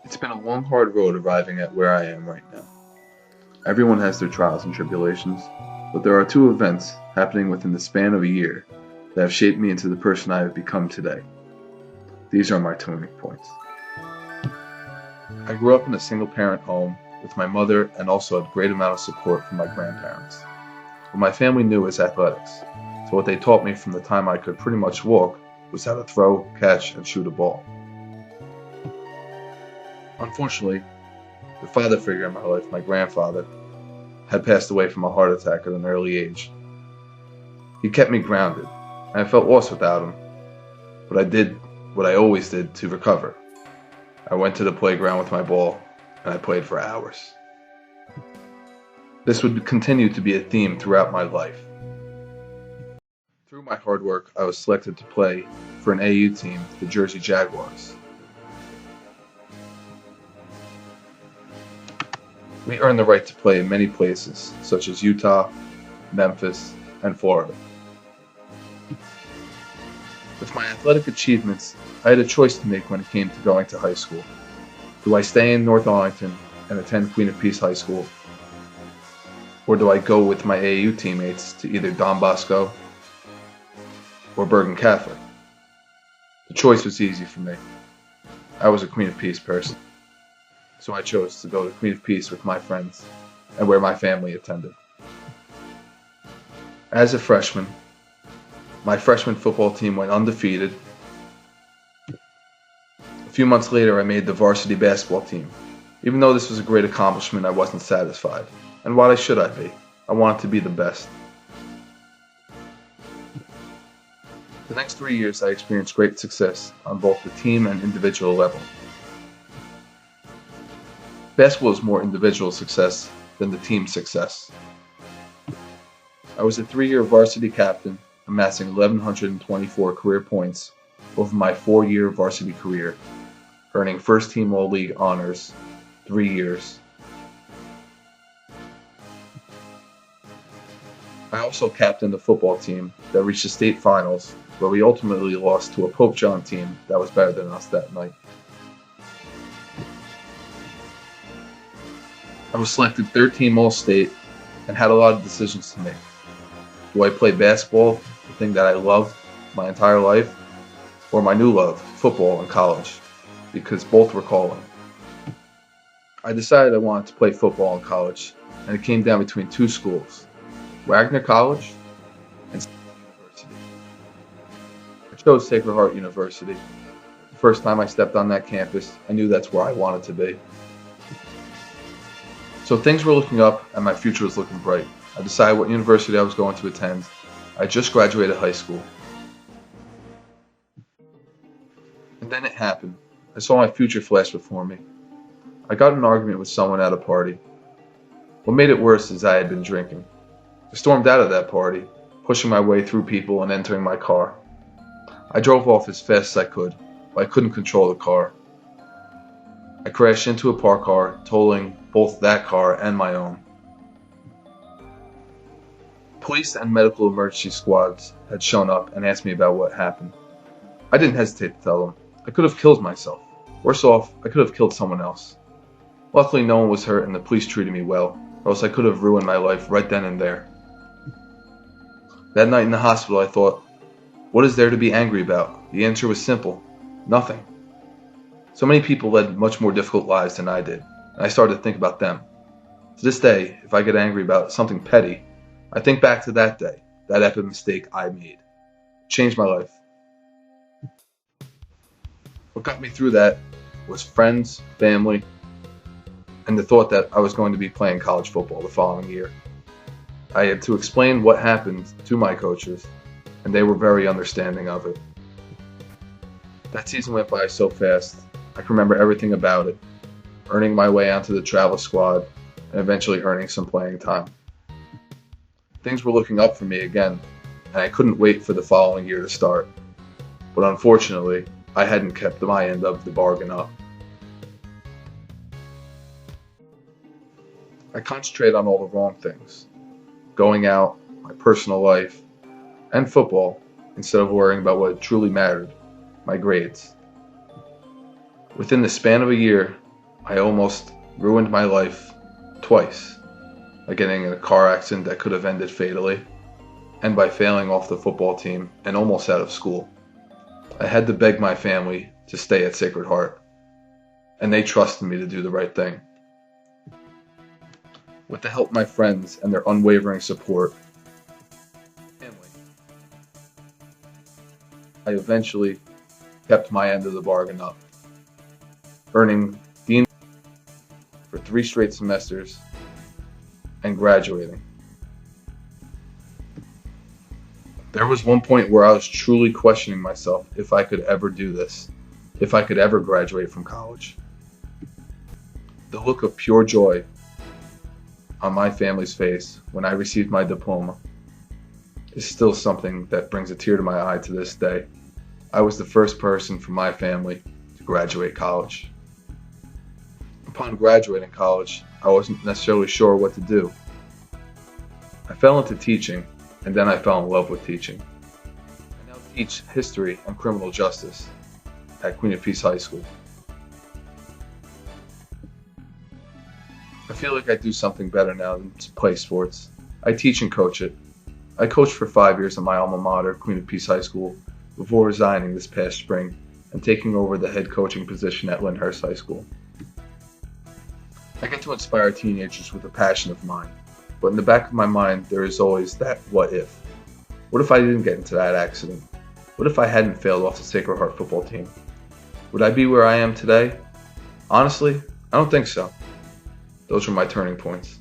It's been a long, hard road arriving at where I am right now. Everyone has their trials and tribulations, but there are two events happening within the span of a year that have shaped me into the person I have become today. These are my turning points. I grew up in a single parent home with my mother and also a great amount of support from my grandparents. What my family knew was athletics, so what they taught me from the time I could pretty much walk was how to throw, catch, and shoot a ball. Unfortunately, the father figure in my life, my grandfather, had passed away from a heart attack at an early age. He kept me grounded, and I felt lost without him, but I did what I always did to recover. I went to the playground with my ball, and I played for hours. This would continue to be a theme throughout my life. Through my hard work, I was selected to play for an AU team, the Jersey Jaguars. We earned the right to play in many places, such as Utah, Memphis, and Florida. With my athletic achievements, I had a choice to make when it came to going to high school. Do I stay in North Arlington and attend Queen of Peace High School? Or do I go with my AAU teammates to either Don Bosco or Bergen Catholic? The choice was easy for me. I was a Queen of Peace person, so I chose to go to Queen of Peace with my friends and where my family attended. As a freshman, my freshman football team went undefeated. A few months later, I made the varsity basketball team. Even though this was a great accomplishment, I wasn't satisfied. And why should I be? I wanted to be the best. The next 3 years, I experienced great success on both the team and individual level. Basketball is more individual success than the team success. I was a 3-year varsity captain, amassing 1,124 career points over my 4-year varsity career, earning first team All-League honors 3 years. I also captained a football team that reached the state finals, where we ultimately lost to a Pope John team that was better than us that night. I was selected third team All-State and had a lot of decisions to make. Do I play basketball, the thing that I loved my entire life, or my new love, football, in college? Because both were calling. I decided I wanted to play football in college, and it came down between two schools, Wagner College and Sacred Heart University. I chose Sacred Heart University. The first time I stepped on that campus, I knew that's where I wanted to be. So things were looking up and my future was looking bright. I decided what university I was going to attend. I just graduated high school. And then it happened. I saw my future flash before me. I got in an argument with someone at a party. What made it worse is I had been drinking. I stormed out of that party, pushing my way through people and entering my car. I drove off as fast as I could, but I couldn't control the car. I crashed into a parked car, totaling both that car and my own. Police and medical emergency squads had shown up and asked me about what happened. I didn't hesitate to tell them. I could have killed myself. Worse off, I could have killed someone else. Luckily, no one was hurt and the police treated me well, or else I could have ruined my life right then and there. That night in the hospital, I thought, what is there to be angry about? The answer was simple: nothing. So many people led much more difficult lives than I did, and I started to think about them. To this day, if I get angry about something petty, I think back to that day, that epic mistake I made. It changed my life. What got me through that was friends, family, and the thought that I was going to be playing college football the following year. I had to explain what happened to my coaches, and they were very understanding of it. That season went by so fast. I can remember everything about it, earning my way onto the travel squad, and eventually earning some playing time. Things were looking up for me again, and I couldn't wait for the following year to start. But unfortunately, I hadn't kept my end of the bargain up. I concentrated on all the wrong things, going out, my personal life, and football, instead of worrying about what truly mattered, my grades. Within the span of a year, I almost ruined my life twice by getting in a car accident that could have ended fatally, and by failing off the football team and almost out of school. I had to beg my family to stay at Sacred Heart, and they trusted me to do the right thing. With the help of my friends and their unwavering support, I eventually kept my end of the bargain up, earning Dean for 3 straight semesters and graduating. There was one point where I was truly questioning myself if I could ever do this, if I could ever graduate from college. The look of pure joy on my family's face when I received my diploma is still something that brings a tear to my eye to this day. I was the first person from my family to graduate college. Upon graduating college, I wasn't necessarily sure what to do. I fell into teaching, and then I fell in love with teaching. I now teach history and criminal justice at Queen of Peace High School. I feel like I do something better now than to play sports. I teach and coach it. I coached for 5 years at my alma mater, Queen of Peace High School, before resigning this past spring and taking over the head coaching position at Lyndhurst High School. I get to inspire teenagers with a passion of mine, but in the back of my mind there is always that what if. What if I didn't get into that accident? What if I hadn't failed off the Sacred Heart football team? Would I be where I am today? Honestly, I don't think so. Those were my turning points.